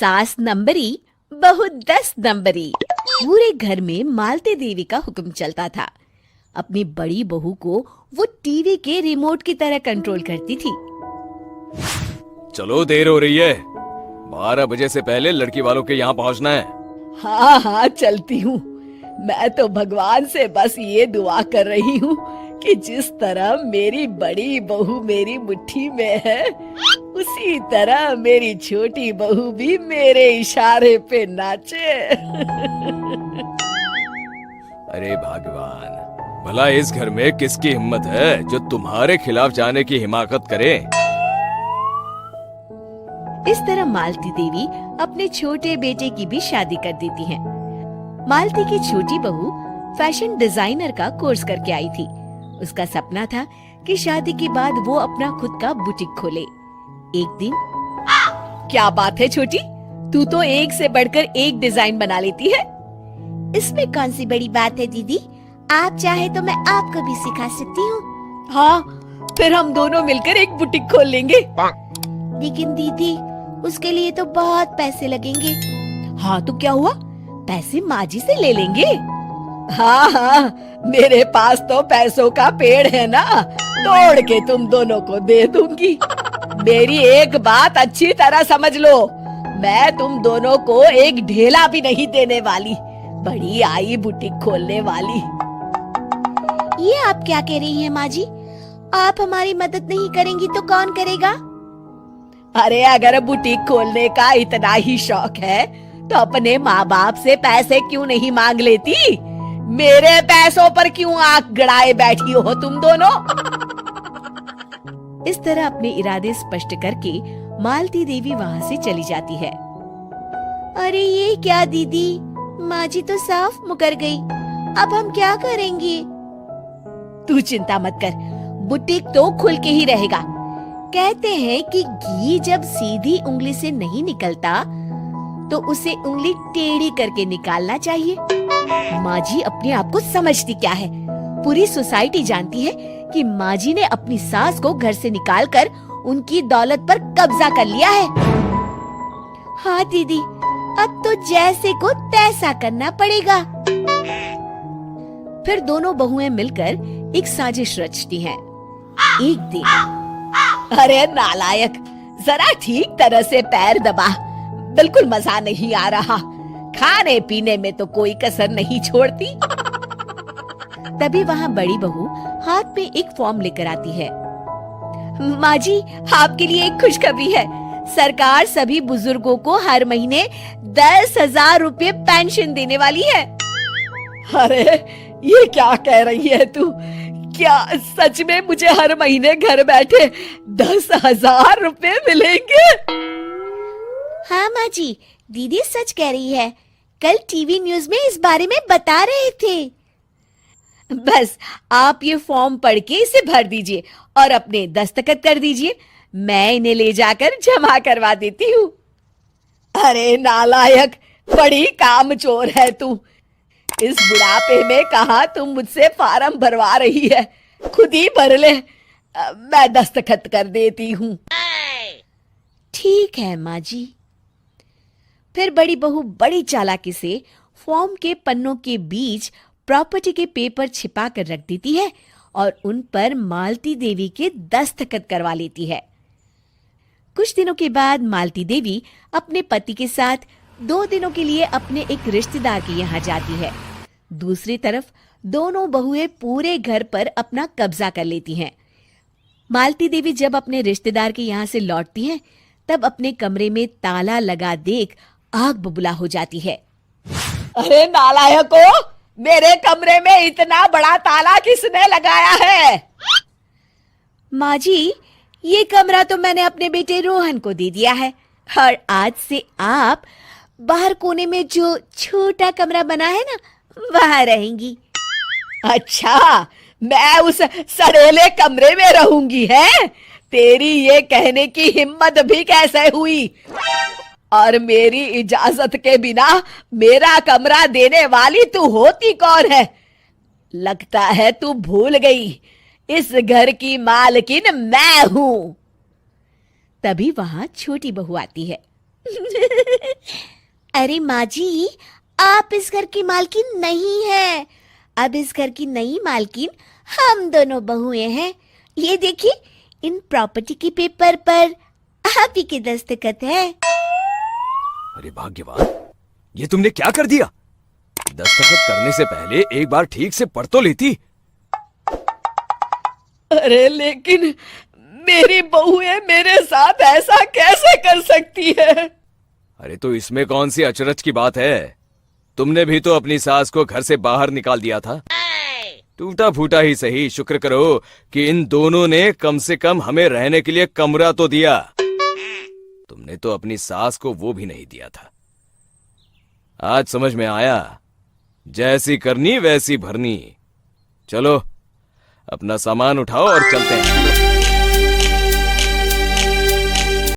सास नंबरी, बहू 10 नंबरी। पूरे घर में मालती देवी का हुक्म चलता था। अपनी बड़ी बहू को वो टीवी के रिमोट की तरह कंट्रोल करती थी। चलो, देर हो रही है। 12 बजे से पहले लड़की वालों के यहाँ पहुँचना है। हाँ हाँ, चलती हूँ। मैं तो भगवान से बस ये दुआ कर रही हूँ कि जिस तरह मेरी बड़ी बहू मेरी मुट्ठी में है, उसी तरह मेरी छोटी बहू भी मेरे इशारे पे नाचे। अरे भगवान, भला इस घर में किसकी हिम्मत है जो तुम्हारे खिलाफ जाने की हिमाकत करे। इस तरह मालती देवी अपने छोटे बेटे की भी शादी कर देती है। मालती की छोटी बहू फैशन डिजाइनर का कोर्स करके आई थी। उसका सपना था कि शादी के बाद वो अपना खुद का बुटीक खोले। एक दिन, क्या बात है छोटी, तू तो एक से बढ़कर एक डिजाइन बना लेती है। इसमें कौन सी बड़ी बात है दीदी? आप चाहे तो मैं आपको भी सिखा सकती हूँ। हाँ, फिर हम दोनों मिलकर एक बुटीक खोल लेंगे। लेकिन दीदी, उसके लिए तो बहुत पैसे लगेंगे। हाँ तो क्या हुआ, पैसे माँ जी से ले लेंगे। हाँ हाँ, मेरे पास तो पैसों का पेड़ है ना, तोड़ के तुम दोनों को दे दूंगी। मेरी एक बात अच्छी तरह समझ लो, मैं तुम दोनों को एक ढेला भी नहीं देने वाली। बड़ी आई बुटीक खोलने वाली। ये आप क्या कह रही हैं माँ जी? आप हमारी मदद नहीं करेंगी तो कौन करेगा? अरे अगर बुटीक खोलने का इतना ही शौक है तो अपने माँ बाप से पैसे क्यों नहीं मांग लेती? मेरे पैसों पर क्यों आंख गड़ाए बैठी हो तुम दोनों? इस तरह अपने इरादे स्पष्ट करके मालती देवी वहाँ से चली जाती है। अरे ये क्या दीदी, माँ जी तो साफ मुकर गई। अब हम क्या करेंगे? तू चिंता मत कर, बुटीक तो खुल के ही रहेगा। कहते हैं कि घी जब सीधी उंगली से नहीं निकलता तो उसे उंगली टेढ़ी करके निकालना चाहिए। माँ जी अपने आप को समझती क्या है? पूरी सोसाइटी जानती है कि माँ जी ने अपनी सास को घर से निकालकर उनकी दौलत पर कब्जा कर लिया है। हाँ दीदी, अब तो जैसे को तैसा करना पड़ेगा। फिर दोनों बहुएं मिलकर एक साजिश रचती हैं। एक दिन, अरे नालायक, जरा ठीक तरह से पैर दबा, बिल्कुल मजा नहीं आ रहा। खाने पीने में तो कोई कसर नहीं छोड़ती। तभी वहाँ बड़ी बहू हाथ में एक फॉर्म लेकर आती है। माँ जी, आपके लिए एक खुशखबरी है। सरकार सभी बुजुर्गों को हर महीने 10,000 रुपए पेंशन देने वाली है। अरे ये क्या कह रही है तू? क्या सच में मुझे हर महीने घर बैठे 10,000 रुपए मिलेंगे? हाँ माँ जी, दीदी सच कह रही है। कल टीवी न्यूज में इस बारे में बता रहे थे। बस आप ये फॉर्म पढ़ के इसे भर दीजिए और अपने दस्तखत कर दीजिए। मैं इन्हें ले जाकर जमा करवा देती हूँ। अरे नालायक, बड़ी कामचोर है तू। इस बुढ़ापे में कहाँ तुम मुझसे फार्म भरवा रही है? खुद ही भर ले, मैं दस्तखत कर देती हूँ। ठीक है माँ जी। फिर बड़ी बहू बड़ी चालाकी से फॉर्म के पन्नों के बीच प्रॉपर्टी के पेपर छिपा कर रख देती है और उन पर मालती देवी के दस्तखत करवा लेती है। कुछ दिनों के बाद मालती देवी अपने पति के साथ 2 दिनों के लिए अपने एक रिश्तेदार के यहाँ जाती है। दूसरी तरफ दोनों बहुएं पूरे घर पर अपना कब्जा कर लेती हैं। मालती देवी जब अपने रिश्तेदार के यहाँ से लौटती हैं, तब अपने कमरे में ताला लगा देख आग बबूला हो जाती है। अरे नालायको, मेरे कमरे में इतना बड़ा ताला किसने लगाया है? माँ जी, ये कमरा तो मैंने अपने बेटे रोहन को दे दिया है और आज से आप बाहर कोने में जो छोटा कमरा बना है ना, वहां रहेंगी। अच्छा, मैं उस सड़ेले कमरे में रहूंगी है? तेरी ये कहने की हिम्मत भी कैसे हुई? और मेरी इजाजत के बिना मेरा कमरा देने वाली तू होती कौन है? लगता है तू भूल गई, इस घर की मालकिन मैं हूं। तभी वहां छोटी बहू आती है। अरे माँ जी, आप इस घर की मालकिन नहीं है। अब इस घर की नई मालकिन हम दोनों बहुएं हैं। ये देखिए, इन प्रॉपर्टी के पेपर पर आप ही के दस्तखत है। अरे भाग्यवान, ये तुमने क्या कर दिया? दस्तखत करने से पहले एक बार ठीक से पढ़ तो लेती। अरे लेकिन मेरी बहुएं मेरे साथ ऐसा कैसे कर सकती है? अरे तो इसमें कौन सी अचरज की बात है? तुमने भी तो अपनी सास को घर से बाहर निकाल दिया था। टूटा फूटा ही सही, शुक्र करो कि इन दोनों ने कम से कम हमें रहने के लिए कमरा तो दिया। तुमने तो अपनी सास को वो भी नहीं दिया था। आज समझ में आया, जैसी करनी वैसी भरनी। चलो अपना सामान उठाओ और चलते हैं।